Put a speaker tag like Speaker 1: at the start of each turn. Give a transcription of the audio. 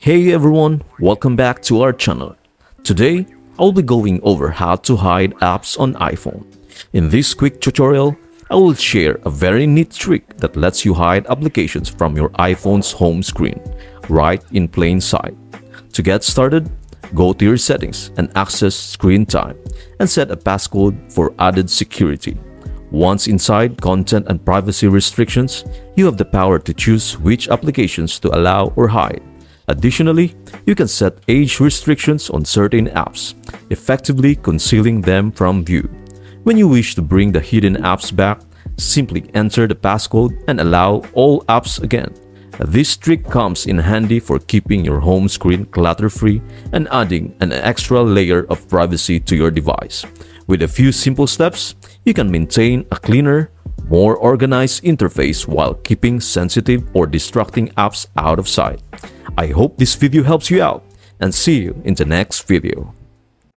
Speaker 1: Hey everyone, welcome back to our channel. Today, I'll be going over how to hide apps on iPhone. In this quick tutorial, I will share a very neat trick that lets you hide applications from your iPhone's home screen, right in plain sight. To get started, go to your settings and access screen time and set a passcode for added security. Once inside content and privacy restrictions, you have the power to choose which applications to allow or hide. Additionally, you can set age restrictions on certain apps, effectively concealing them from view. When you wish to bring the hidden apps back, simply enter the passcode and allow all apps again. This trick comes in handy for keeping your home screen clutter-free and adding an extra layer of privacy to your device. With a few simple steps, you can maintain a cleaner, more organized interface while keeping sensitive or distracting apps out of sight. I hope this video helps you out and see you in the next video.